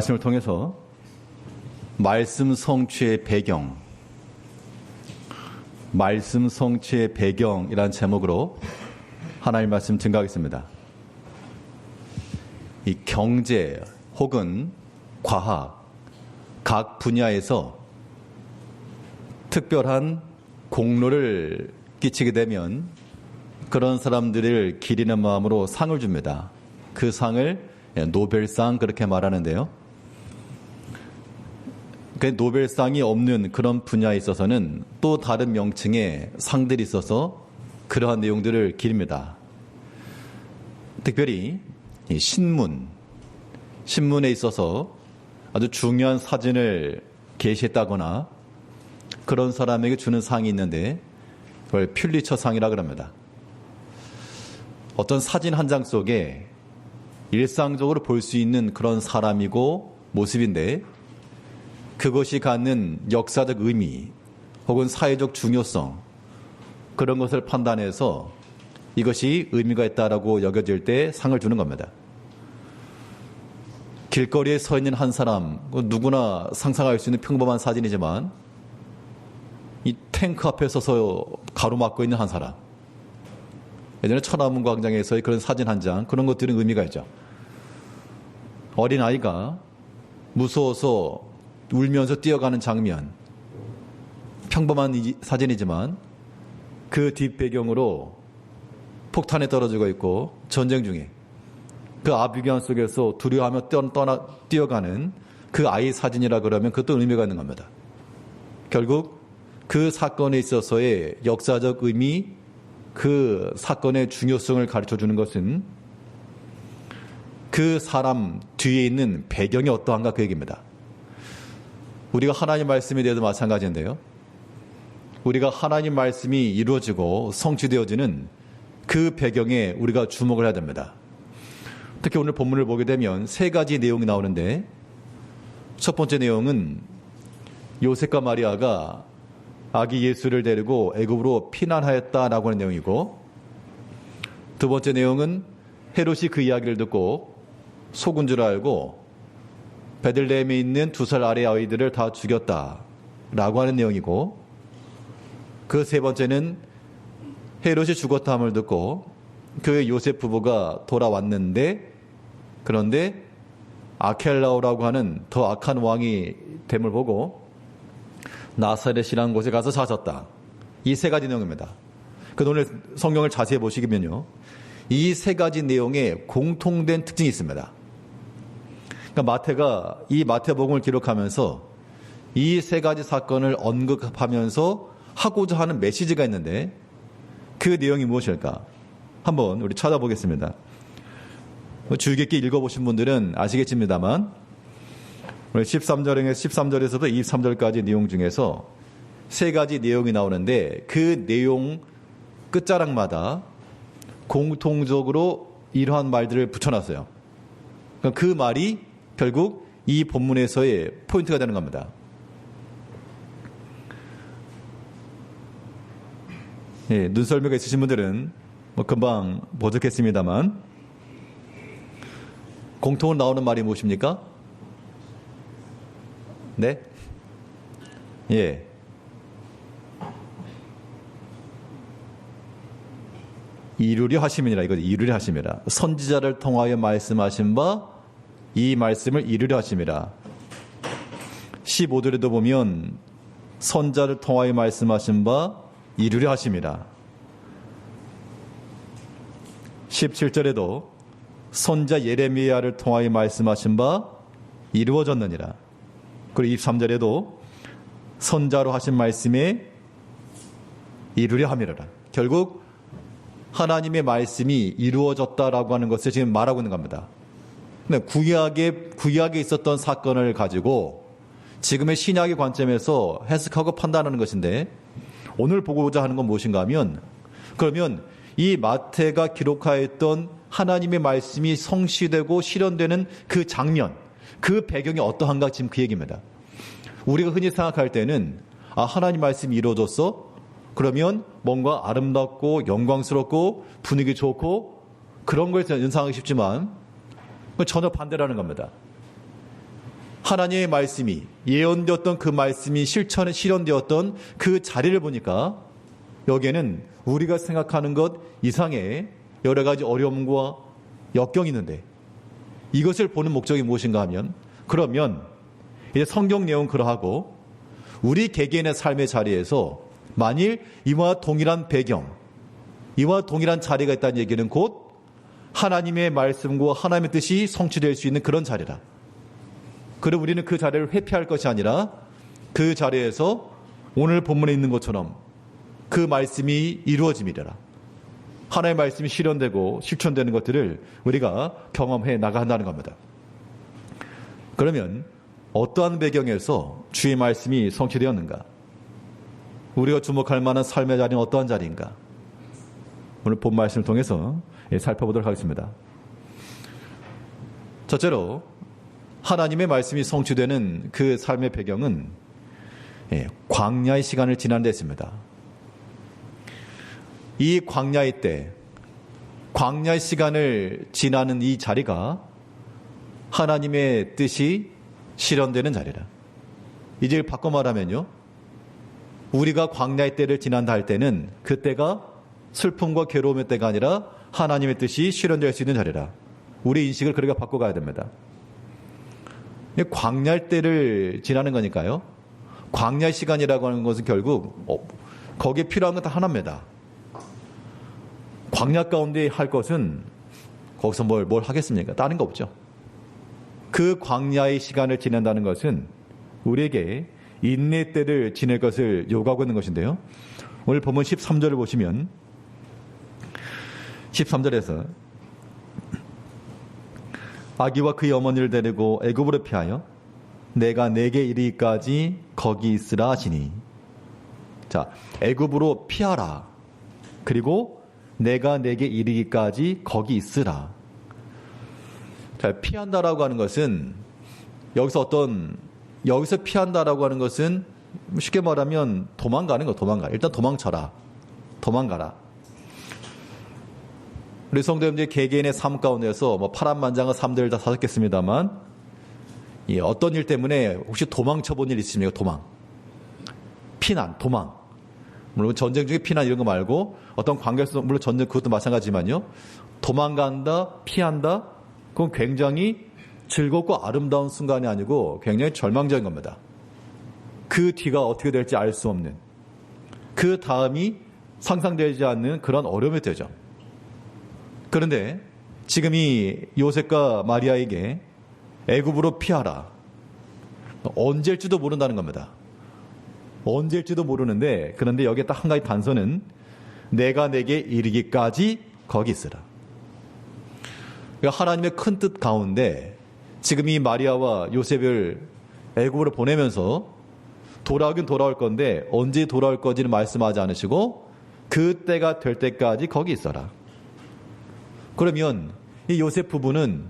말씀을 통해서 말씀 성취의 배경, 말씀 성취의 배경이라는 제목으로 하나님 말씀 증거하겠습니다. 이 경제 혹은 과학, 각 분야에서 특별한 공로를 끼치게 되면 그런 사람들을 기리는 마음으로 상을 줍니다. 그 상을 노벨상 그렇게 말하는데요. 그 노벨상이 없는 그런 분야에 있어서는 또 다른 명칭의 상들이 있어서 그러한 내용들을 기립니다. 특별히 신문에 있어서 아주 중요한 사진을 게시했다거나 그런 사람에게 주는 상이 있는데 그걸 퓰리처상이라고 합니다. 어떤 사진 한 장 속에 일상적으로 볼 수 있는 그런 사람이고 모습인데 그것이 갖는 역사적 의미 혹은 사회적 중요성 그런 것을 판단해서 이것이 의미가 있다라고 여겨질 때 상을 주는 겁니다. 길거리에 서 있는 한 사람, 누구나 상상할 수 있는 평범한 사진이지만 이 탱크 앞에 서서 가로막고 있는 한 사람, 예전에 천안문 광장에서의 그런 사진 한 장, 그런 것들은 의미가 있죠. 어린아이가 무서워서 울면서 뛰어가는 장면, 평범한 사진이지만 그 뒷배경으로 폭탄에 떨어지고 있고 전쟁 중에 그 아비규환 속에서 두려워하며 뛰어가는 그 아이 사진이라 그러면 그것도 의미가 있는 겁니다. 결국 그 사건에 있어서의 역사적 의미, 그 사건의 중요성을 가르쳐주는 것은 그 사람 뒤에 있는 배경이 어떠한가 그 얘기입니다. 우리가 하나님 말씀에 대해서 마찬가지인데요. 우리가 하나님 말씀이 이루어지고 성취되어지는 그 배경에 우리가 주목을 해야 됩니다. 특히 오늘 본문을 보게 되면 세 가지 내용이 나오는데 첫 번째 내용은 요셉과 마리아가 아기 예수를 데리고 애굽으로 피난하였다라고 하는 내용이고, 두 번째 내용은 헤롯이 그 이야기를 듣고 속은 줄 알고 베들레헴에 있는 2살 아래 아이들을 다 죽였다라고 하는 내용이고, 그 세 번째는 헤롯이 죽었다함을 듣고 그 요셉 부부가 돌아왔는데, 그런데 아켈라오라고 하는 더 악한 왕이 됨을 보고 나사렛이라는 곳에 가서 찾았다. 이 세 가지 내용입니다. 그 오늘 성경을 자세히 보시면요, 이 세 가지 내용에 공통된 특징이 있습니다. 그러니까 마태가 이 마태복음을 기록하면서 이 세 가지 사건을 언급하면서 하고자 하는 메시지가 있는데 그 내용이 무엇일까? 한번 우리 찾아보겠습니다. 주의 깊게 읽어보신 분들은 아시겠습니다만 13절에서부터 23절까지 내용 중에서 세 가지 내용이 나오는데 그 내용 끝자락마다 공통적으로 이러한 말들을 붙여놨어요. 그 말이 결국 이 본문에서의 포인트가 되는 겁니다. 예, 눈썰미가 있으신 분들은 금방 보셨겠습니다만 공통으로 나오는 말이 무엇입니까? 네? 예. 이루려 하심이니라. 이거 이루려 하심이라. 선지자를 통하여 말씀하신 바 이 말씀을 이루려 하심이라. 15절에도 보면 선자를 통하여 말씀하신 바 이루려 하심이라. 17절에도 선자 예레미야를 통하여 말씀하신 바 이루어졌느니라. 그리고 23절에도 선자로 하신 말씀에 이루려 함이라. 결국 하나님의 말씀이 이루어졌다라고 하는 것을 지금 말하고 있는 겁니다. 근데 구약에 있었던 사건을 가지고 지금의 신약의 관점에서 해석하고 판단하는 것인데, 오늘 보고자 하는 건 무엇인가 하면, 그러면 이 마태가 기록하였던 하나님의 말씀이 성취되고 실현되는 그 장면, 그 배경이 어떠한가, 지금 그 얘기입니다. 우리가 흔히 생각할 때는 하나님 말씀이 이루어졌어? 그러면 뭔가 아름답고 영광스럽고 분위기 좋고 그런 걸 연상하기 쉽지만 전혀 반대라는 겁니다. 하나님의 말씀이 예언되었던 그 말씀이 실현되었던 그 자리를 보니까 여기에는 우리가 생각하는 것 이상의 여러 가지 어려움과 역경이 있는데 이것을 보는 목적이 무엇인가 하면 그러면 이제 성경 내용은 그러하고 우리 개개인의 삶의 자리에서 만일 이와 동일한 배경, 이와 동일한 자리가 있다는 얘기는 곧 하나님의 말씀과 하나님의 뜻이 성취될 수 있는 그런 자리라. 그럼 우리는 그 자리를 회피할 것이 아니라 그 자리에서 오늘 본문에 있는 것처럼 그 말씀이 이루어짐이라. 하나님의 말씀이 실현되고 실천되는 것들을 우리가 경험해 나가야 한다는 겁니다. 그러면 어떠한 배경에서 주의 말씀이 성취되었는가? 우리가 주목할 만한 삶의 자리는 어떠한 자리인가? 오늘 본 말씀을 통해서 살펴보도록 하겠습니다. 첫째로 하나님의 말씀이 성취되는 그 삶의 배경은 광야의 시간을 지난 데 있습니다. 이 광야의 때, 광야의 시간을 지나는 이 자리가 하나님의 뜻이 실현되는 자리라. 이제 바꿔 말하면요, 우리가 광야의 때를 지난다 할 때는 그때가 슬픔과 괴로움의 때가 아니라 하나님의 뜻이 실현될 수 있는 자리라. 우리 인식을 그렇게 바꿔가야 됩니다. 광야의 때를 지나는 거니까요. 광야의 시간이라고 하는 것은 결국 거기에 필요한 건 다 하나입니다. 광야 가운데 할 것은 거기서 뭘 하겠습니까? 다른 거 없죠. 그 광야의 시간을 지낸다는 것은 우리에게 인내 때를 지낼 것을 요구하고 있는 것인데요. 오늘 본문 13절을 보시면 13절에서 아기와 그의 어머니를 데리고 애굽으로 피하여 내가 내게 이르기까지 거기 있으라 하시니. 자, 애굽으로 피하라. 그리고 내가 내게 이르기까지 거기 있으라. 자, 피한다라고 하는 것은 여기서 피한다라고 하는 것은 쉽게 말하면 도망가는 거, 도망가. 일단 도망쳐라. 도망가라. 우리 성도님들 개개인의 삶 가운데서 파란만장한 삶들을 다 사셨겠습니다만 어떤 일 때문에 혹시 도망쳐 본 일 있습니까? 피난, 도망. 물론 전쟁 중에 피난 이런 거 말고 어떤 관계에서 물론 전쟁 그것도 마찬가지지만요. 도망간다, 피한다. 그건 굉장히 즐겁고 아름다운 순간이 아니고 굉장히 절망적인 겁니다. 그 뒤가 어떻게 될지 알 수 없는, 그 다음이 상상되지 않는 그런 어려움이 되죠. 그런데 지금 이 요셉과 마리아에게 애굽으로 피하라. 언제일지도 모른다는 겁니다. 언제일지도 모르는데 그런데 여기에 딱 한 가지 단서는 내가 내게 이르기까지 거기 있으라. 그러니까 하나님의 큰 뜻 가운데 지금 이 마리아와 요셉을 애굽으로 보내면서 돌아오긴 돌아올 건데 언제 돌아올 건지는 말씀하지 않으시고 그때가 될 때까지 거기 있어라. 그러면 이 요셉 부부는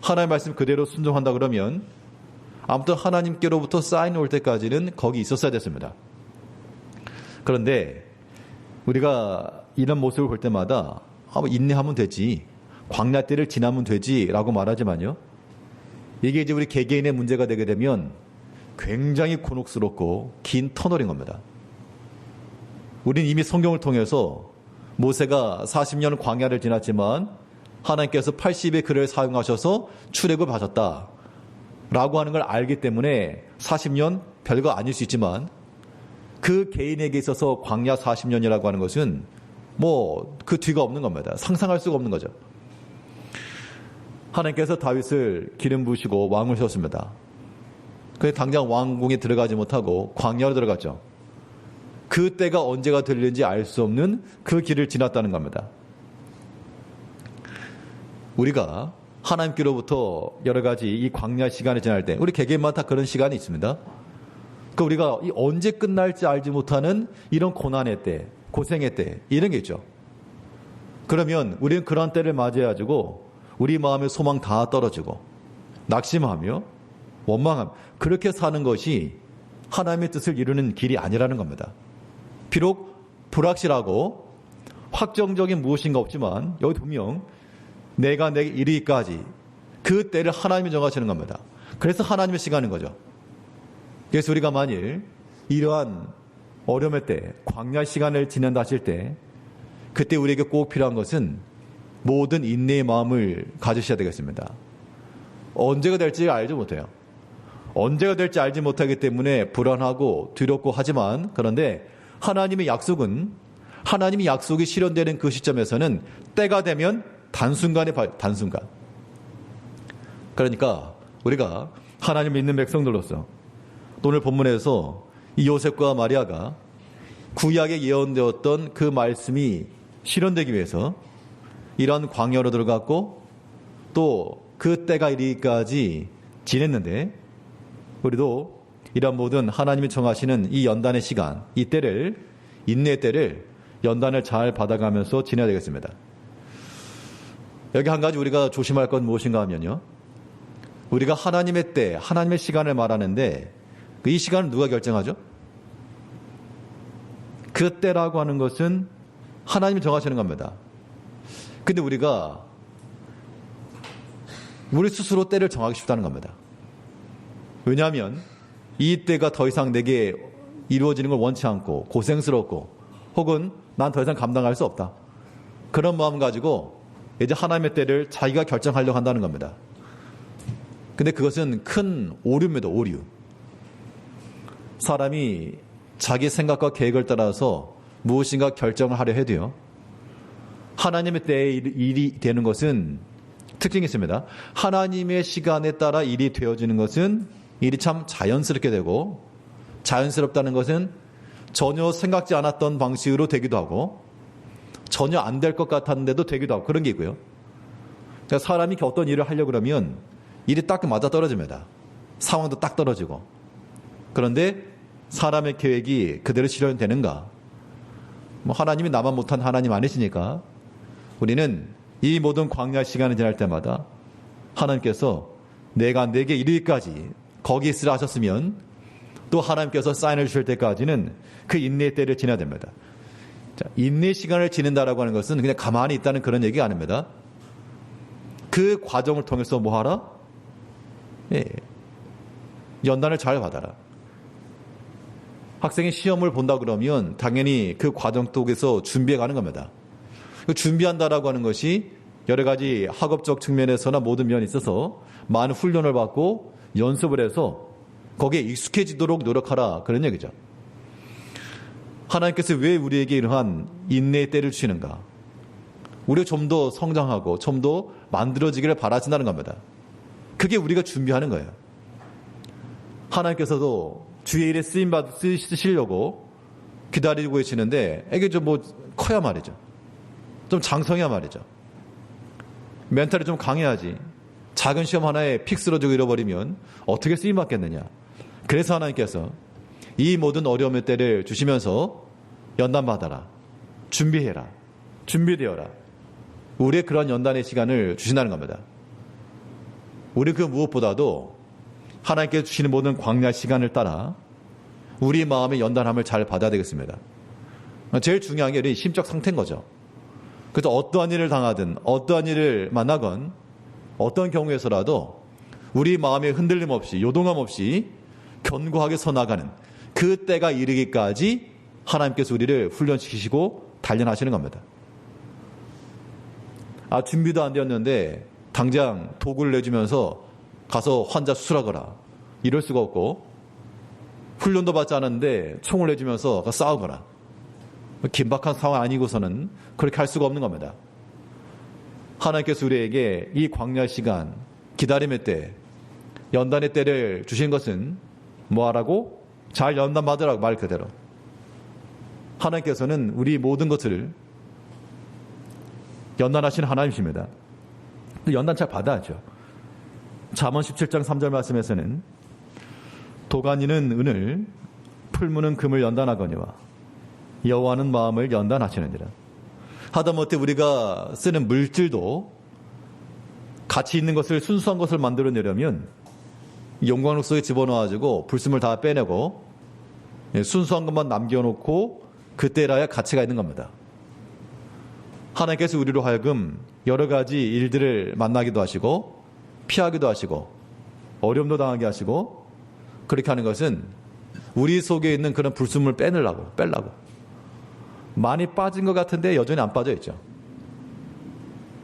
하나님의 말씀 그대로 순종한다 그러면 아무튼 하나님께로부터 사인이 올 때까지는 거기 있었어야 됐습니다. 그런데 우리가 이런 모습을 볼 때마다 인내하면 되지, 광야 때를 지나면 되지라고 말하지만요. 이게 이제 우리 개개인의 문제가 되게 되면 굉장히 곤혹스럽고 긴 터널인 겁니다. 우리는 이미 성경을 통해서 모세가 40년 광야를 지났지만 하나님께서 80의 글을 사용하셔서 출애굽을 하셨다 라고 하는 걸 알기 때문에 40년 별거 아닐 수 있지만 그 개인에게 있어서 광야 40년이라고 하는 것은 그 뒤가 없는 겁니다. 상상할 수가 없는 거죠. 하나님께서 다윗을 기름 부으시고 왕을 세웠습니다. 그래서 당장 왕궁에 들어가지 못하고 광야로 들어갔죠. 그 때가 언제가 들리는지 알 수 없는 그 길을 지났다는 겁니다. 우리가 하나님께로부터 여러 가지 이 광야 시간을 지날 때 우리 개개인마다 그런 시간이 있습니다. 그러니까 우리가 언제 끝날지 알지 못하는 이런 고난의 때, 고생의 때 이런 게 있죠. 그러면 우리는 그런 때를 맞이해가지고 우리 마음의 소망 다 떨어지고 낙심하며 원망함, 그렇게 사는 것이 하나님의 뜻을 이루는 길이 아니라는 겁니다. 비록 불확실하고 확정적인 무엇인가 없지만 여기 분명 내가 내게 이르기까지 그 때를 하나님이 정하시는 겁니다. 그래서 하나님의 시간인 거죠. 그래서 우리가 만일 이러한 어려움의 때, 광야 시간을 지낸다 하실 때, 그때 우리에게 꼭 필요한 것은 모든 인내의 마음을 가지셔야 되겠습니다. 언제가 될지 알지 못해요. 언제가 될지 알지 못하기 때문에 불안하고 두렵고 하지만, 그런데 하나님의 약속은, 하나님의 약속이 실현되는 그 시점에서는 때가 되면 단순간. 그러니까 우리가 하나님 믿는 백성들로서 오늘 본문에서 이 요셉과 마리아가 구약에 예언되었던 그 말씀이 실현되기 위해서 이런 광야로 들어갔고 또 그 때가 이르기까지 지냈는데, 우리도 이런 모든 하나님이 정하시는 이 연단의 시간, 이 때를, 인내의 때를, 연단을 잘 받아가면서 지내야 되겠습니다. 여기 한 가지 우리가 조심할 건 무엇인가 하면요, 우리가 하나님의 때, 하나님의 시간을 말하는데 이 시간을 누가 결정하죠? 그 때라고 하는 것은 하나님이 정하시는 겁니다. 근데 우리가 우리 스스로 때를 정하기 쉽다는 겁니다. 왜냐하면 이 때가 더 이상 내게 이루어지는 걸 원치 않고 고생스럽고 혹은 난 더 이상 감당할 수 없다, 그런 마음 가지고 이제 하나님의 때를 자기가 결정하려고 한다는 겁니다. 근데 그것은 큰 오류입니다. 오류. 사람이 자기 생각과 계획을 따라서 무엇인가 결정을 하려 해도요, 하나님의 때에 일이 되는 것은 특징이 있습니다. 하나님의 시간에 따라 일이 되어지는 것은 일이 참 자연스럽게 되고, 자연스럽다는 것은 전혀 생각지 않았던 방식으로 되기도 하고 전혀 안 될 것 같았는데도 되기도 하고, 그런 게 있고요. 그러니까 사람이 어떤 일을 하려고 그러면 일이 딱 맞아 떨어집니다. 상황도 딱 떨어지고. 그런데 사람의 계획이 그대로 실현되는가? 하나님이 나만 못한 하나님 아니시니까 우리는 이 모든 광야 시간을 지날 때마다 하나님께서 내가 내게 이르기까지 거기 있으라 하셨으면 또 하나님께서 사인을 주실 때까지는 그 인내의 때를 지나야 됩니다. 자, 인내 시간을 지낸다라고 하는 것은 그냥 가만히 있다는 그런 얘기가 아닙니다. 그 과정을 통해서 뭐 하라? 연단을 잘 받아라. 학생이 시험을 본다 그러면 당연히 그 과정 속에서 준비해 가는 겁니다. 준비한다라고 하는 것이 여러 가지 학업적 측면에서나 모든 면에 있어서 많은 훈련을 받고 연습을 해서 거기에 익숙해지도록 노력하라, 그런 얘기죠. 하나님께서 왜 우리에게 이러한 인내의 때를 주시는가? 우리가 좀 더 성장하고 좀 더 만들어지기를 바라신다는 겁니다. 그게 우리가 준비하는 거예요. 하나님께서도 주의 일에 쓰시려고 기다리고 계시는데 이게 좀 커야 말이죠. 좀 장성해야 말이죠. 멘탈이 좀 강해야지. 작은 시험 하나에 픽 쓰러지고 잃어버리면 어떻게 쓰임받겠느냐. 그래서 하나님께서 이 모든 어려움의 때를 주시면서 연단받아라, 준비해라, 준비되어라, 우리의 그런 연단의 시간을 주신다는 겁니다. 우리 그 무엇보다도 하나님께서 주시는 모든 광야 시간을 따라 우리 마음의 연단함을 잘 받아야 되겠습니다. 제일 중요한 게 우리 심적 상태인 거죠. 그래서 어떠한 일을 당하든 어떠한 일을 만나건 어떤 경우에서라도 우리 마음에 흔들림 없이 요동함 없이 견고하게 서 나가는 그 때가 이르기까지 하나님께서 우리를 훈련시키시고 단련하시는 겁니다. 준비도 안 되었는데 당장 도구를 내주면서 가서 환자 수술하거라, 이럴 수가 없고, 훈련도 받지 않았는데 총을 내주면서 싸우거라, 긴박한 상황 아니고서는 그렇게 할 수가 없는 겁니다. 하나님께서 우리에게 이 광야 시간, 기다림의 때, 연단의 때를 주신 것은 뭐하라고? 잘 연단받으라고, 말 그대로. 하나님께서는 우리 모든 것을 연단하시는 하나님이십니다. 연단 잘 받아야죠. 잠언 17장 3절 말씀에서는 도가니는 은을, 풀무는 금을 연단하거니와 여호와는 마음을 연단하시느니라. 하다못해 우리가 쓰는 물질도 가치 있는 것을, 순수한 것을 만들어내려면 용광로 속에 집어넣어가지고 불순물 다 빼내고 순수한 것만 남겨놓고 그때라야 가치가 있는 겁니다. 하나님께서 우리로 하여금 여러 가지 일들을 만나기도 하시고 피하기도 하시고 어려움도 당하게 하시고 그렇게 하는 것은 우리 속에 있는 그런 불순물을 빼려고. 많이 빠진 것 같은데 여전히 안 빠져 있죠.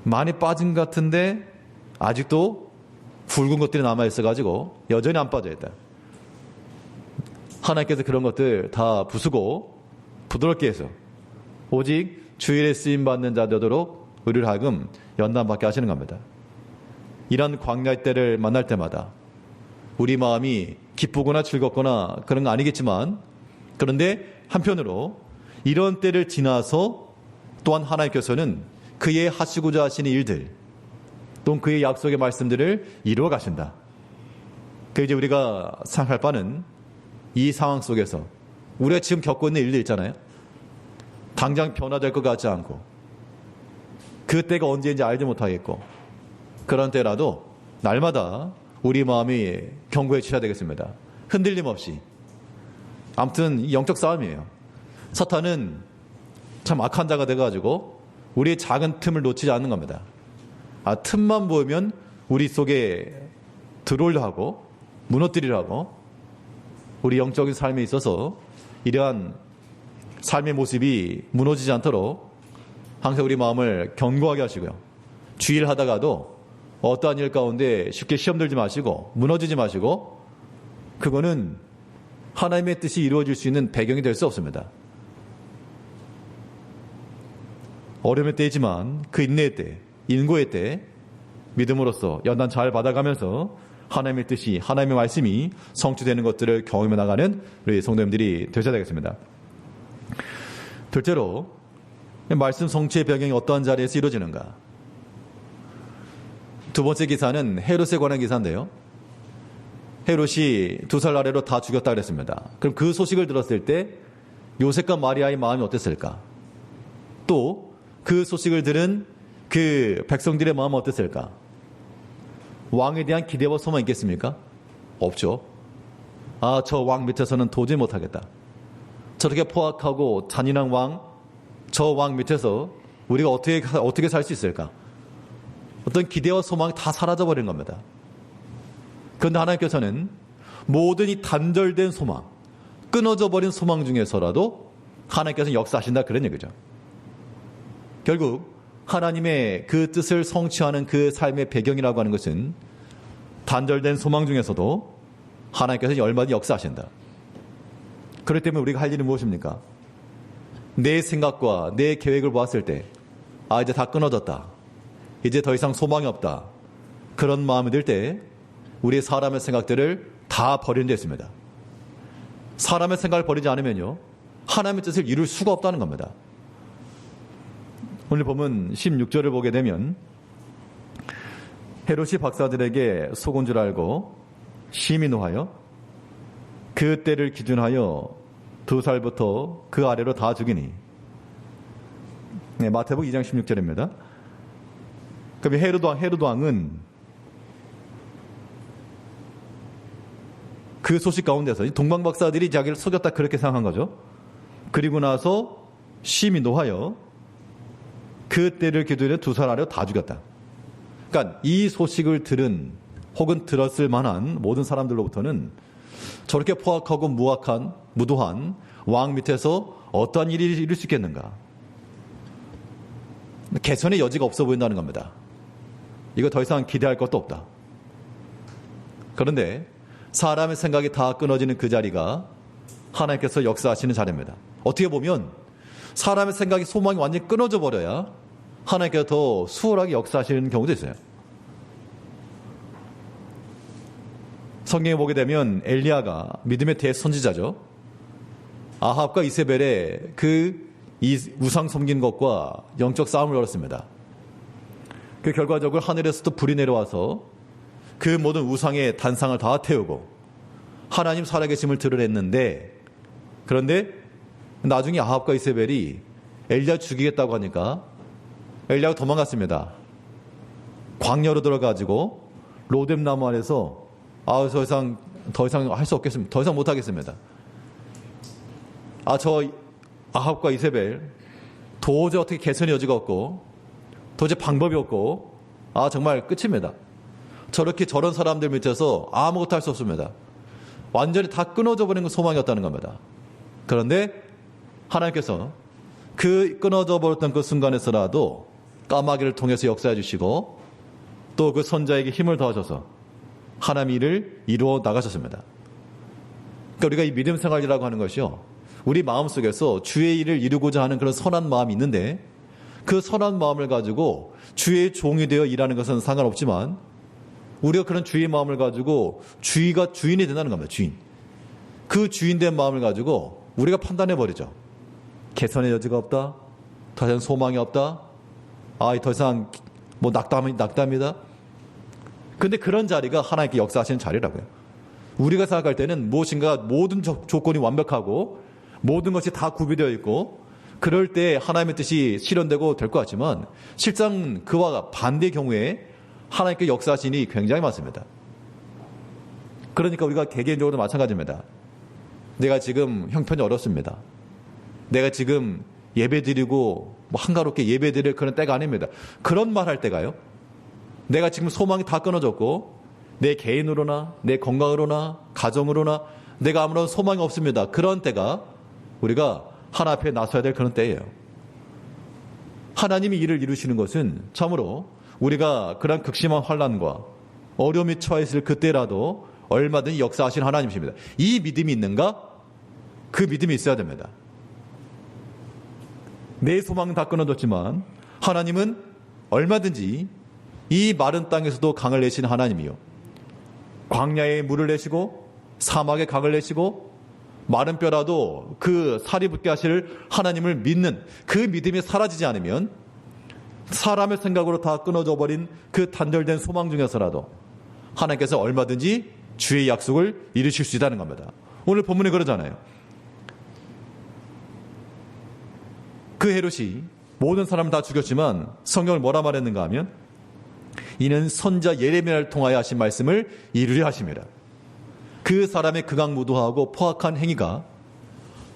많이 빠진 것 같은데 아직도 굵은 것들이 남아있어가지고 여전히 안 빠져 있다. 하나님께서 그런 것들 다 부수고 부드럽게 해서 오직 주일에 쓰임받는 자 되도록 우리를 하여금 연단받게 하시는 겁니다. 이런 광야의 때를 만날 때마다 우리 마음이 기쁘거나 즐겁거나 그런 거 아니겠지만 그런데 한편으로 이런 때를 지나서 또한 하나님께서는 그의 하시고자 하시는 일들 또는 그의 약속의 말씀들을 이루어 가신다. 그 이제 우리가 생각할 바는 이 상황 속에서 우리가 지금 겪고 있는 일들 있잖아요. 당장 변화될 것 같지 않고 그 때가 언제인지 알지 못하겠고 그런 때라도 날마다 우리 마음이 견고해져야 되겠습니다. 흔들림 없이. 아무튼 영적 싸움이에요. 사탄은 참 악한 자가 돼가지고 우리의 작은 틈을 놓치지 않는 겁니다. 틈만 보이면 우리 속에 들어오려 하고 무너뜨리려 하고 우리 영적인 삶에 있어서 이러한 삶의 모습이 무너지지 않도록 항상 우리 마음을 견고하게 하시고요. 주일 하다가도 어떠한 일 가운데 쉽게 시험 들지 마시고 무너지지 마시고 그거는 하나님의 뜻이 이루어질 수 있는 배경이 될 수 없습니다. 어려움의 때이지만 그 인내의 때, 인고의 때 믿음으로써 연단 잘 받아가면서 하나님의 뜻이, 하나님의 말씀이 성취되는 것들을 경험해 나가는 우리 성도님들이 되셔야 되겠습니다. 둘째로 말씀 성취의 배경이 어떠한 자리에서 이루어지는가. 두 번째 기사는 헤롯에 관한 기사인데요. 헤롯이 2살 아래로 다 죽였다 그랬습니다. 그럼 그 소식을 들었을 때 요셉과 마리아의 마음이 어땠을까? 또 그 소식을 들은 그 백성들의 마음은 어땠을까? 왕에 대한 기대와 소망이 있겠습니까? 없죠. 저 왕 밑에서는 도저히 못하겠다. 저렇게 포악하고 잔인한 왕, 저 왕 밑에서 우리가 어떻게 살 수 있을까? 어떤 기대와 소망이 다 사라져버린 겁니다. 그런데 하나님께서는 모든 이 단절된 소망, 끊어져 버린 소망 중에서라도 하나님께서는 역사하신다 그런 얘기죠. 결국 하나님의 그 뜻을 성취하는 그 삶의 배경이라고 하는 것은 단절된 소망 중에서도 하나님께서 얼마든지 역사하신다. 그렇기 때문에 우리가 할 일은 무엇입니까? 내 생각과 내 계획을 보았을 때 이제 다 끊어졌다. 이제 더 이상 소망이 없다. 그런 마음이 들 때 우리의 사람의 생각들을 다 버리는 데 있습니다. 사람의 생각을 버리지 않으면요 하나님의 뜻을 이룰 수가 없다는 겁니다. 오늘 보면 16절을 보게 되면 헤롯이 박사들에게 속은 줄 알고 심히 노하여 그 때를 기준하여 2살부터 그 아래로 다 죽이니. 마태복음 2장 16절입니다. 그럼 헤롯 왕은 그 소식 가운데서 동방 박사들이 자기를 속였다 그렇게 생각한 거죠. 그리고 나서 심히 노하여 그 때를 기준해 2살 아래로 다 죽였다. 그러니까 이 소식을 들은 혹은 들었을 만한 모든 사람들로부터는 저렇게 포악하고 무도한 왕 밑에서 어떠한 일이 이룰 수 있겠는가. 개선의 여지가 없어 보인다는 겁니다. 이거 더 이상 기대할 것도 없다. 그런데 사람의 생각이 다 끊어지는 그 자리가 하나님께서 역사하시는 자리입니다. 어떻게 보면 사람의 생각이 소망이 완전히 끊어져 버려야 하나님께서 더 수월하게 역사하시는 경우도 있어요. 성경에 보게 되면 엘리야가 믿음의 대선지자죠. 아합과 이세벨의 그 우상 섬긴 것과 영적 싸움을 벌였습니다. 그 결과적으로 하늘에서도 불이 내려와서 그 모든 우상의 단상을 다 태우고 하나님 살아계심을 드러냈는데, 그런데 나중에 아합과 이세벨이 엘리야 죽이겠다고 하니까 엘리야가 도망갔습니다. 광야로 들어가지고 로뎀나무 아래서 더 이상 할 수 없겠습니다. 더 이상 못하겠습니다. 저 아합과 이세벨 도저히 어떻게 개선의 여지가 없고 도저히 방법이 없고 정말 끝입니다. 저런 사람들 밑에서 아무것도 할 수 없습니다. 완전히 다 끊어져 버린 건 소망이었다는 겁니다. 그런데 하나님께서 그 끊어져 버렸던 그 순간에서라도 까마귀를 통해서 역사해 주시고 또 그 선자에게 힘을 더하셔서 하나님의 일을 이루어 나가셨습니다. 그러니까 우리가 이 믿음 생활이라고 하는 것이요, 우리 마음속에서 주의 일을 이루고자 하는 그런 선한 마음이 있는데 그 선한 마음을 가지고 주의 종이 되어 일하는 것은 상관없지만 우리가 그런 주의 마음을 가지고 주의가 주인이 된다는 겁니다. 주인. 그 주인된 마음을 가지고 우리가 판단해 버리죠. 개선의 여지가 없다. 더 이상 소망이 없다. 더 이상 뭐 낙담이다. 근데 그런 자리가 하나님께 역사하시는 자리라고요. 우리가 생각할 때는 무엇인가 모든 조건이 완벽하고 모든 것이 다 구비되어 있고 그럴 때 하나님의 뜻이 실현되고 될 것 같지만 실상 그와 반대의 경우에 하나님께 역사하시는 일이 굉장히 많습니다. 그러니까 우리가 개개인적으로 마찬가지입니다. 내가 지금 형편이 어렵습니다. 내가 지금 예배드리고 한가롭게 예배드릴 그런 때가 아닙니다. 그런 말 할 때가요, 내가 지금 소망이 다 끊어졌고 내 개인으로나 내 건강으로나 가정으로나 내가 아무런 소망이 없습니다. 그런 때가 우리가 하나님 앞에 나서야 될 그런 때예요. 하나님이 일을 이루시는 것은 참으로 우리가 그런 극심한 환난과 어려움에 처했을 그때라도 얼마든지 역사하신 하나님이십니다. 이 믿음이 있는가? 그 믿음이 있어야 됩니다. 내 소망은 다 끊어졌지만 하나님은 얼마든지 이 마른 땅에서도 강을 내시는 하나님이요, 광야에 물을 내시고 사막에 강을 내시고 마른 뼈라도 그 살이 붙게 하실 하나님을 믿는 그 믿음이 사라지지 않으면 사람의 생각으로 다 끊어져 버린 그 단절된 소망 중에서라도 하나님께서 얼마든지 주의 약속을 이루실 수 있다는 겁니다. 오늘 본문에 그러잖아요. 그 헤롯이 모든 사람을 다 죽였지만 성경을 뭐라 말했는가 하면 이는 선자 예레미야를 통하여 하신 말씀을 이루려 하심이라. 그 사람의 극악무도하고 포악한 행위가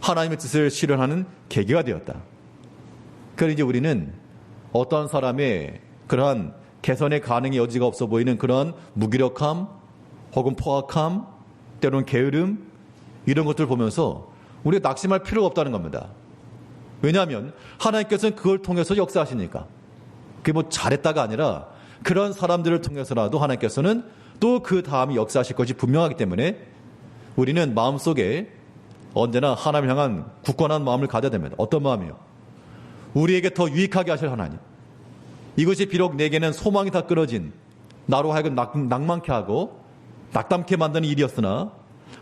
하나님의 뜻을 실현하는 계기가 되었다. 그러니 이제 우리는 어떠한 사람의 그러한 개선의 가능의 여지가 없어 보이는 그런 무기력함 혹은 포악함, 때로는 게으름, 이런 것들을 보면서 우리가 낙심할 필요가 없다는 겁니다. 왜냐하면 하나님께서는 그걸 통해서 역사하시니까. 그게 뭐 잘했다가 아니라 그런 사람들을 통해서라도 하나님께서는 또 그 다음에 역사하실 것이 분명하기 때문에 우리는 마음속에 언제나 하나님을 향한 굳건한 마음을 가져야 됩니다. 어떤 마음이요? 우리에게 더 유익하게 하실 하나님. 이것이 비록 내게는 소망이 다 끊어진 나로 하여금 낭만케 하고 낙담케 만드는 일이었으나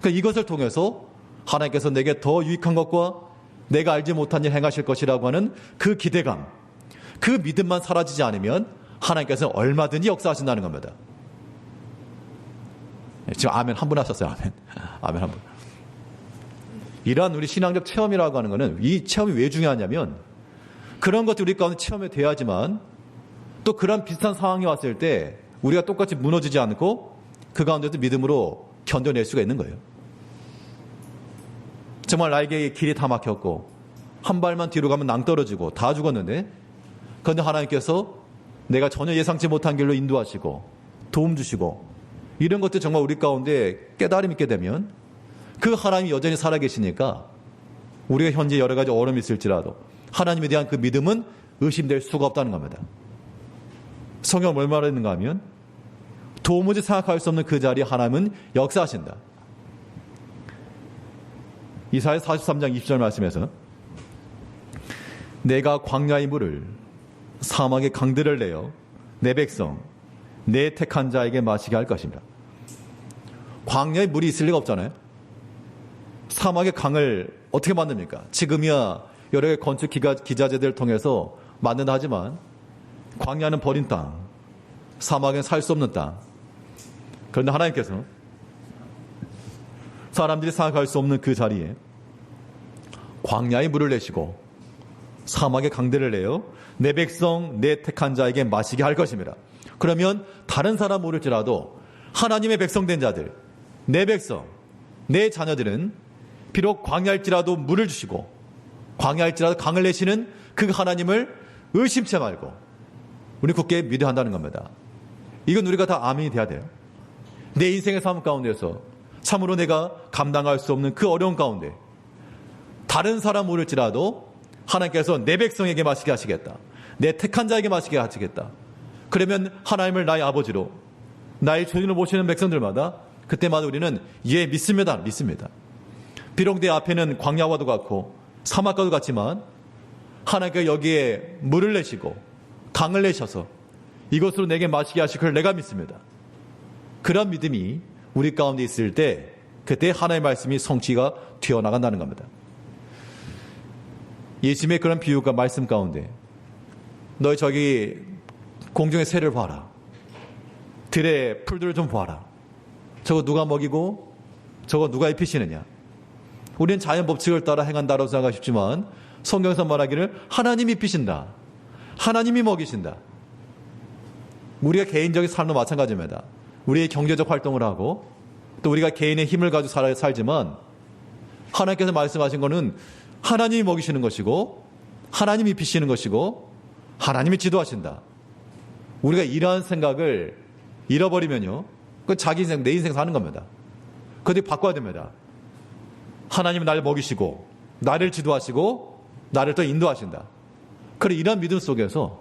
그러니까 이것을 통해서 하나님께서 내게 더 유익한 것과 내가 알지 못한 일 행하실 것이라고 하는 그 기대감, 그 믿음만 사라지지 않으면 하나님께서 얼마든지 역사하신다는 겁니다. 지금 아멘 한 분 하셨어요. 아멘 한 분. 이러한 우리 신앙적 체험이라고 하는 것은 이 체험이 왜 중요하냐면 그런 것들이 우리 가운데 체험이 돼야지만 또 그런 비슷한 상황이 왔을 때 우리가 똑같이 무너지지 않고 그 가운데도 믿음으로 견뎌낼 수가 있는 거예요. 정말 나에게 길이 다 막혔고 한 발만 뒤로 가면 낭떠러지고 다 죽었는데 그런데 하나님께서 내가 전혀 예상치 못한 길로 인도하시고 도움 주시고 이런 것들 정말 우리 가운데 깨달음 있게 되면 그 하나님이 여전히 살아계시니까 우리가 현재 여러 가지 어려움이 있을지라도 하나님에 대한 그 믿음은 의심될 수가 없다는 겁니다. 성경은 뭘 말하는가 하면 도무지 생각할 수 없는 그 자리에 하나님은 역사하신다. 이사야 43장 20절 말씀에서 내가 광야의 물을 사막의 강들을 내어 내 백성 내 택한 자에게 마시게 할 것입니다. 광야에 물이 있을 리가 없잖아요. 사막의 강을 어떻게 만듭니까? 지금이야 여러 개 건축 기자재들을 통해서 만든다 하지만 광야는 버린 땅, 사막은 살 수 없는 땅. 그런데 하나님께서 사람들이 생각할 수 없는 그 자리에 광야의 물을 내시고 사막의 강들을 내어 내 백성 내 택한 자에게 마시게 할 것입니다. 그러면 다른 사람 모를지라도 하나님의 백성된 자들, 내 백성, 내 자녀들은 비록 광야일지라도 물을 주시고 광야일지라도 강을 내시는 그 하나님을 의심치 말고 우리 굳게 믿어야 한다는 겁니다. 이건 우리가 다 아멘이 돼야 돼요. 내 인생의 삶 가운데서 참으로 내가 감당할 수 없는 그 어려운 가운데 다른 사람 모를지라도 하나님께서 내 백성에게 마시게 하시겠다. 내 택한 자에게 마시게 하시겠다. 그러면 하나님을 나의 아버지로 나의 주인으로 모시는 백성들마다 그때마다 우리는 예 믿습니다. 믿습니다. 비록 내 앞에는 광야와도 같고 사막과도 같지만 하나님께서 여기에 물을 내시고 강을 내셔서 이것으로 내게 마시게 하실 걸 내가 믿습니다. 그런 믿음이 우리 가운데 있을 때 그때 하나님의 말씀이 성취가 튀어나간다는 겁니다. 예수님의 그런 비유가 말씀 가운데 너희 저기 공중의 새를 봐라. 들의 풀들을 좀 봐라. 저거 누가 먹이고 저거 누가 입히시느냐. 우리는 자연 법칙을 따라 행한다고 생각하시지만 성경에서 말하기를 하나님이 입히신다. 하나님이 먹이신다. 우리가 개인적인 삶도 마찬가지입니다. 우리의 경제적 활동을 하고 또 우리가 개인의 힘을 가지고 살지만 하나님께서 말씀하신 것은 하나님이 먹이시는 것이고 하나님이 입히시는 것이고 하나님이 지도하신다. 우리가 이러한 생각을 잃어버리면요. 그 자기 인생, 내 인생 사는 겁니다. 그것도 바꿔야 됩니다. 하나님은 나를 먹이시고 나를 지도하시고 나를 또 인도하신다. 그래 이런 믿음 속에서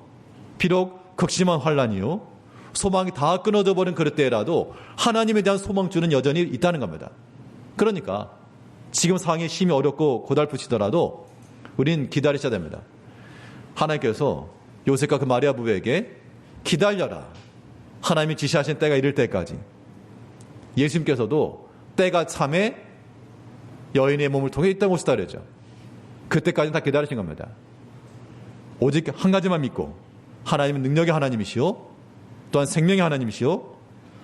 비록 극심한 환란이요. 소망이 다 끊어져 버린 그럴 때라도 하나님에 대한 소망줄은 여전히 있다는 겁니다. 그러니까 지금 상황이 심히 어렵고 고달프시더라도 우린 기다리셔야 됩니다. 하나님께서 요셉과 그 마리아 부부에게 기다려라. 하나님이 지시하신 때가 이를 때까지. 예수님께서도 때가 참에 여인의 몸을 통해 이 땅 오시다 그러죠. 그때까지는 다 기다리신 겁니다. 오직 한 가지만 믿고 하나님은 능력의 하나님이시오. 또한 생명의 하나님이시오.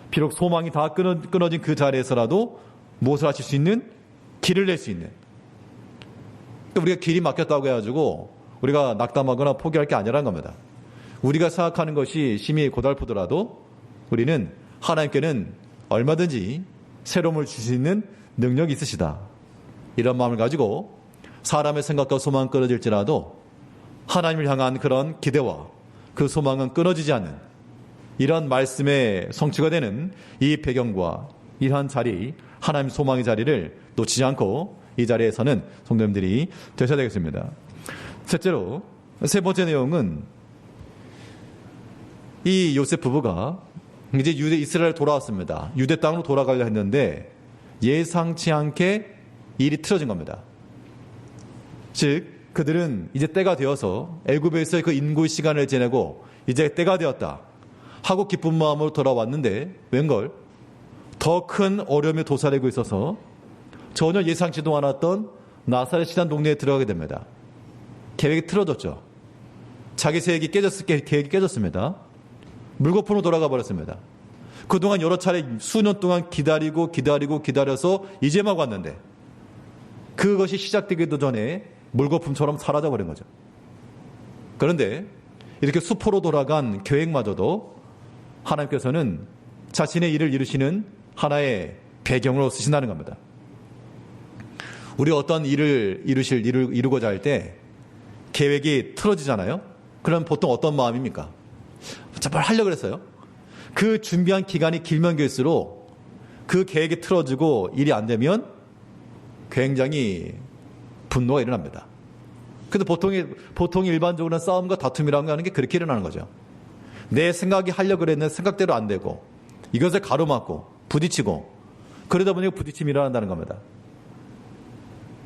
비록 소망이 다 끊어진 그 자리에서라도 무엇을 하실 수 있는 길을 낼 수 있는. 우리가 길이 막혔다고 해가지고 우리가 낙담하거나 포기할 게 아니라는 겁니다. 우리가 생각하는 것이 심히 고달프더라도 우리는 하나님께는 얼마든지 새로움을 주실 수 있는 능력이 있으시다. 이런 마음을 가지고 사람의 생각과 소망은 끊어질지라도 하나님을 향한 그런 기대와 그 소망은 끊어지지 않는 이런 말씀의 성취가 되는 이 배경과 이러한 자리, 하나님 소망의 자리를 놓치지 않고 이 자리에서는 성도님들이 되셔야 되겠습니다. 셋째로, 세 번째 내용은 이 요셉 부부가 이제 이스라엘 돌아왔습니다. 유대 땅으로 돌아가려 했는데 예상치 않게 일이 틀어진 겁니다. 즉 그들은 이제 때가 되어서 애굽에서의 그 인고의 시간을 지내고 이제 때가 되었다 하고 기쁜 마음으로 돌아왔는데 웬걸 더 큰 어려움에 도사리고 있어서 전혀 예상치도 않았던 나사렛이라는 동네에 들어가게 됩니다. 계획이 틀어졌죠. 자기 계획이 깨졌습니다. 물거품으로 돌아가 버렸습니다. 그동안 여러 차례 수년 동안 기다려서 이제 막 왔는데 그것이 시작되기도 전에 물거품처럼 사라져버린 거죠. 그런데 이렇게 수포로 돌아간 계획마저도 하나님께서는 자신의 일을 이루시는 하나의 배경으로 쓰신다는 겁니다. 우리 어떤 일을 이루고자 할 때 계획이 틀어지잖아요. 그럼 보통 어떤 마음입니까? 제발 하려고 그랬어요. 그 준비한 기간이 길면 길수록 그 계획이 틀어지고 일이 안 되면 굉장히 분노가 일어납니다. 그래서 보통 일반적으로는 싸움과 다툼이라고 하는 게 그렇게 일어나는 거죠. 내 생각이 하려고 그랬는데 생각대로 안 되고 이것을 가로막고 부딪히고 그러다 보니 부딪힘이 일어난다는 겁니다.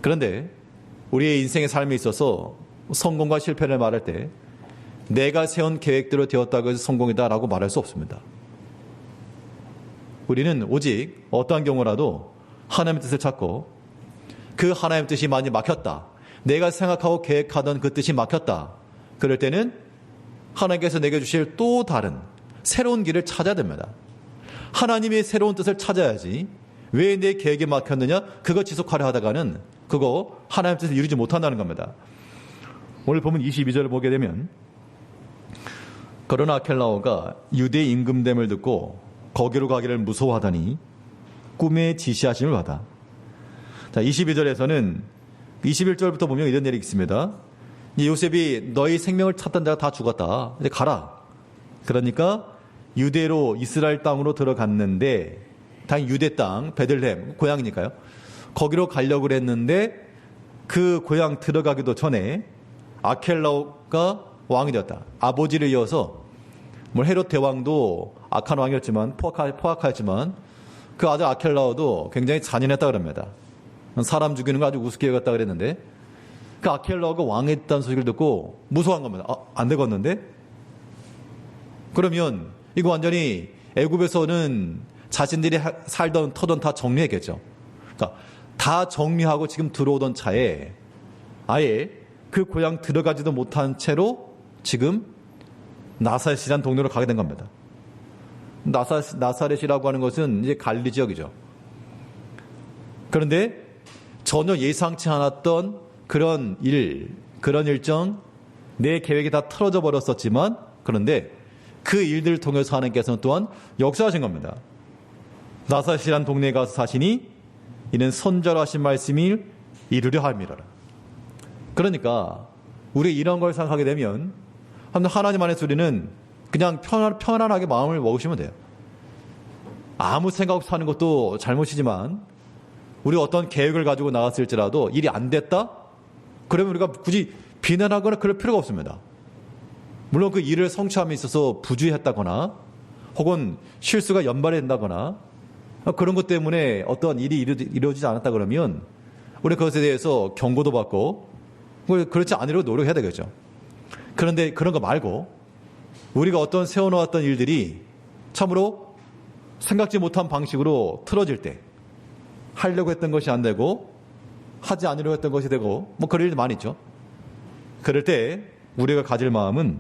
그런데 우리의 인생의 삶에 있어서 성공과 실패를 말할 때 내가 세운 계획대로 되었다고 해서 성공이다라고 말할 수 없습니다. 우리는 오직 어떠한 경우라도 하나님의 뜻을 찾고 그 하나님의 뜻이 많이 막혔다. 내가 생각하고 계획하던 그 뜻이 막혔다. 그럴 때는 하나님께서 내게 주실 또 다른 새로운 길을 찾아야 됩니다. 하나님의 새로운 뜻을 찾아야지 왜 내 계획이 막혔느냐 그거 지속하려 하다가는 그거 하나님의 뜻을 이루지 못한다는 겁니다. 오늘 보면 22절을 보게 되면 그러나 아켈라오가 유대 임금됨을 듣고 거기로 가기를 무서워하다니 꿈에 지시하심을 받아. 자, 22절에서는 21절부터 보면 이런 일이 있습니다. 요셉이 너희 생명을 찾던 데가 다 죽었다. 이제 가라. 그러니까 유대로 이스라엘 땅으로 들어갔는데, 당연히 유대 땅, 베들레헴, 고향이니까요. 거기로 가려고 그랬는데 그 고향 들어가기도 전에 아켈라오가 왕이 되었다. 아버지를 이어서 헤롯 대왕도 악한 왕이었지만 포악하였지만 그 아들 아켈라오도 굉장히 잔인했다 그럽니다. 사람 죽이는 거 아주 우습게 여겼다 그랬는데 그 아켈라오가 왕했다는 소식을 듣고 무서워한 겁니다. 안 되겠는데? 그러면 이거 완전히 애굽에서는 자신들이 살던 터던 다 정리했겠죠. 그러니까 다 정리하고 지금 들어오던 차에 아예 그 고향 들어가지도 못한 채로 지금 나사렛이라는 동네로 가게 된 겁니다. 나사렛이라고 하는 것은 이제 갈리 지역이죠. 그런데 전혀 예상치 않았던 그런 일정, 내 계획이 다 틀어져 버렸었지만 그런데 그 일들을 통해서 하나님께서는 또한 역사하신 겁니다. 나사렛이라는 동네에 가서 사시니 이는 선절하신 말씀이 이루려 함이라. 그러니까 우리 이런 걸 생각하게 되면 하나님 안에서 우리는 그냥 편안하게 마음을 먹으시면 돼요. 아무 생각 없이 사는 것도 잘못이지만 우리 어떤 계획을 가지고 나갔을지라도 일이 안 됐다? 그러면 우리가 굳이 비난하거나 그럴 필요가 없습니다. 물론 그 일을 성취함에 있어서 부주의했다거나 혹은 실수가 연발된다거나 그런 것 때문에 어떤 일이 이루어지지 않았다 그러면 우리 그것에 대해서 경고도 받고 그렇지 않으려고 노력해야 되겠죠. 그런데 그런 거 말고 우리가 어떤 세워놓았던 일들이 참으로 생각지 못한 방식으로 틀어질 때 하려고 했던 것이 안 되고 하지 않으려고 했던 것이 되고 그런 일도 많이 있죠. 그럴 때 우리가 가질 마음은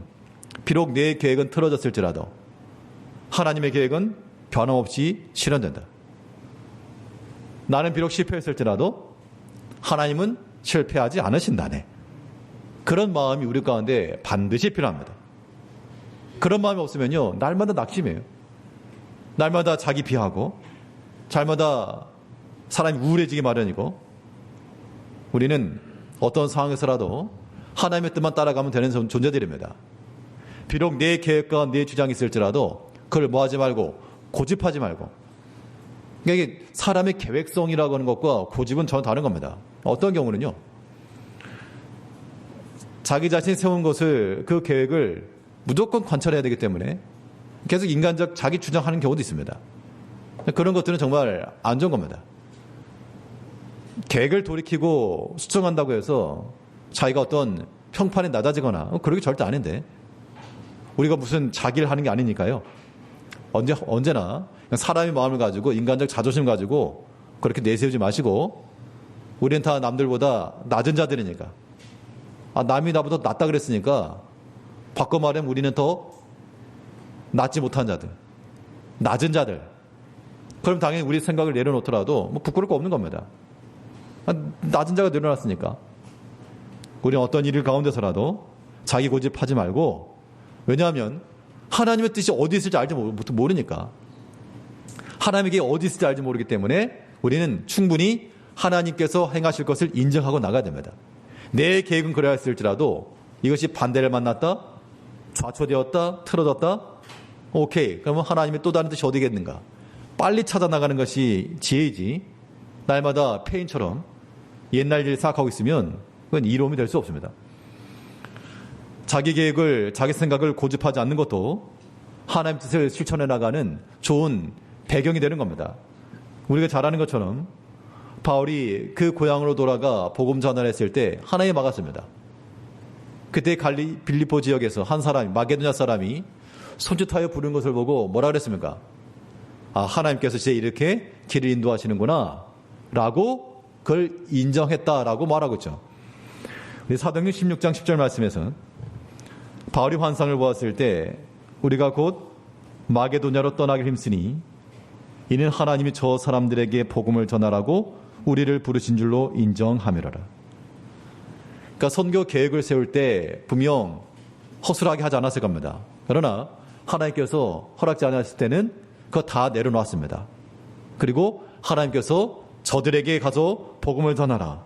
비록 내 계획은 틀어졌을지라도 하나님의 계획은 변함없이 실현된다. 나는 비록 실패했을지라도 하나님은 실패하지 않으신다네. 그런 마음이 우리 가운데 반드시 필요합니다. 그런 마음이 없으면요, 날마다 낙심해요. 날마다 자기 비하고, 날마다 사람이 우울해지기 마련이고, 우리는 어떤 상황에서라도 하나님의 뜻만 따라가면 되는 존재들입니다. 비록 내 계획과 내 주장이 있을지라도 그걸 뭐하지 말고 고집하지 말고. 그러니까 이게 사람의 계획성이라고 하는 것과 고집은 전혀 다른 겁니다. 어떤 경우는요, 자기 자신이 세운 것을, 그 계획을 무조건 관찰해야 되기 때문에 계속 인간적 자기 주장하는 경우도 있습니다. 그런 것들은 정말 안 좋은 겁니다. 계획을 돌이키고 수정한다고 해서 자기가 어떤 평판이 낮아지거나 그러기 절대 아닌데, 우리가 무슨 자기를 하는 게 아니니까요. 언제나 사람의 마음을 가지고 인간적 자존심 가지고 그렇게 내세우지 마시고, 우리는 다 남들보다 낮은 자들이니까, 남이 나보다 낫다 그랬으니까 바꿔 말하면 우리는 더 낫지 못한 자들, 낮은 자들. 그럼 당연히 우리 생각을 내려놓더라도 부끄러울 거 없는 겁니다. 낮은 자가 내려놨으니까. 우리는 어떤 일 가운데서라도 자기 고집하지 말고, 왜냐하면 하나님의 뜻이 어디 있을지 알지 모르니까. 하나님에게 어디 있을지 알지 모르기 때문에 우리는 충분히 하나님께서 행하실 것을 인정하고 나가야 됩니다. 내 계획은 그래야 했을지라도 이것이 반대를 만났다, 좌초되었다, 틀어졌다, 오케이. 그러면 하나님의 또 다른 뜻이 어디겠는가? 빨리 찾아나가는 것이 지혜이지, 날마다 페인처럼 옛날 일 생각하고 있으면 그건 이로움이 될 수 없습니다. 자기 계획을, 자기 생각을 고집하지 않는 것도 하나님 뜻을 실천해 나가는 좋은 배경이 되는 겁니다. 우리가 잘 아는 것처럼 바울이 그 고향으로 돌아가 복음 전환을 했을 때 하나님이 막았습니다. 그때 빌립보 지역에서 한 사람이, 마게도냐 사람이 손짓하여 부르는 것을 보고 뭐라 그랬습니까? 하나님께서 이제 이렇게 길을 인도하시는구나 라고 그걸 인정했다라고 말하고 있죠. 우리 사도행전 16장 10절 말씀에서 바울이 환상을 보았을 때 우리가 곧 마게도냐로 떠나길 힘쓰니 이는 하나님이 저 사람들에게 복음을 전하라고 우리를 부르신 줄로 인정하미로라. 그러니까 선교 계획을 세울 때 분명 허술하게 하지 않았을 겁니다. 그러나 하나님께서 허락지 않았을 때는 그거 다 내려놨습니다. 그리고 하나님께서 저들에게 가서 복음을 전하라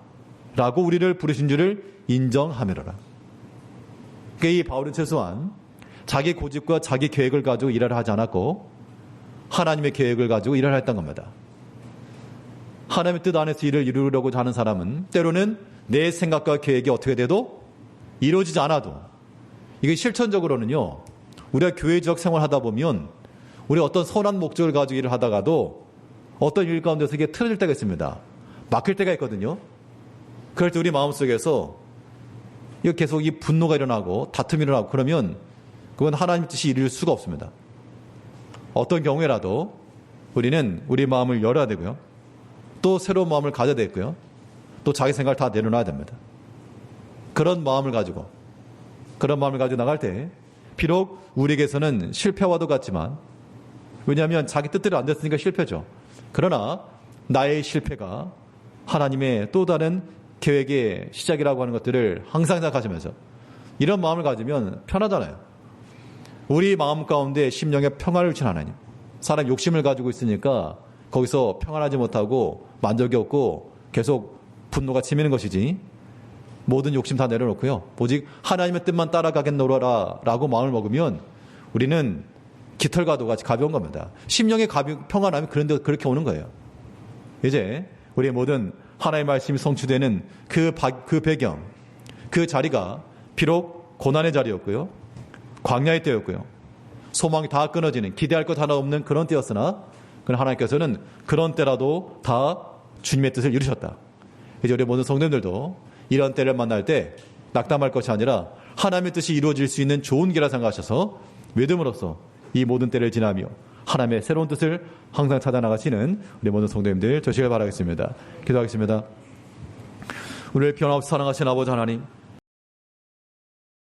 라고 우리를 부르신 줄을 인정하미로라. 그러니까 이 바울은 최소한 자기 고집과 자기 계획을 가지고 일을 하지 않았고 하나님의 계획을 가지고 일을 했던 겁니다. 하나님의 뜻 안에서 일을 이루려고 하는 사람은 때로는 내 생각과 계획이 어떻게 돼도 이루어지지 않아도, 이게 실천적으로는요, 우리가 교회 지역 생활하다 보면 우리 어떤 선한 목적을 가지고 일을 하다가도 어떤 일 가운데서 이게 틀어질 때가 있습니다. 막힐 때가 있거든요. 그럴 때 우리 마음속에서 계속 이 분노가 일어나고 다툼이 일어나고 그러면 그건 하나님 뜻이 이룰 수가 없습니다. 어떤 경우에라도 우리는 우리 마음을 열어야 되고요. 또 새로운 마음을 가져야 되고요. 또 자기 생각을 다 내려놔야 됩니다. 그런 마음을 가지고 나갈 때 비록 우리에게서는 실패와도 같지만, 왜냐하면 자기 뜻대로 안 됐으니까 실패죠. 그러나 나의 실패가 하나님의 또 다른 계획의 시작이라고 하는 것들을 항상 생각하시면서 이런 마음을 가지면 편하잖아요. 우리 마음 가운데 심령에 평화를 주신 하나님, 사람 욕심을 가지고 있으니까 거기서 평안하지 못하고 만족이 없고 계속 분노가 치미는 것이지, 모든 욕심 다 내려놓고요, 오직 하나님의 뜻만 따라가겠노라 라고 마음을 먹으면 우리는 깃털과도 같이 가벼운 겁니다. 심령의 평안함이 그렇게 오는 거예요. 이제 우리의 모든 하나님의 말씀이 성취되는 그 배경, 그 자리가 비록 고난의 자리였고요, 광야의 때였고요, 소망이 다 끊어지는, 기대할 것 하나 없는 그런 때였으나 하나님께서는 그런 때라도 다 주님의 뜻을 이루셨다. 이제 우리 모든 성도님들도 이런 때를 만날 때 낙담할 것이 아니라 하나님의 뜻이 이루어질 수 있는 좋은 기라 생각하셔서 믿음으로써 이 모든 때를 지나며 하나님의 새로운 뜻을 항상 찾아 나가시는 우리 모든 성도님들 되시길 바라겠습니다. 기도하겠습니다. 우리를 변함없이 사랑하신 아버지 하나님,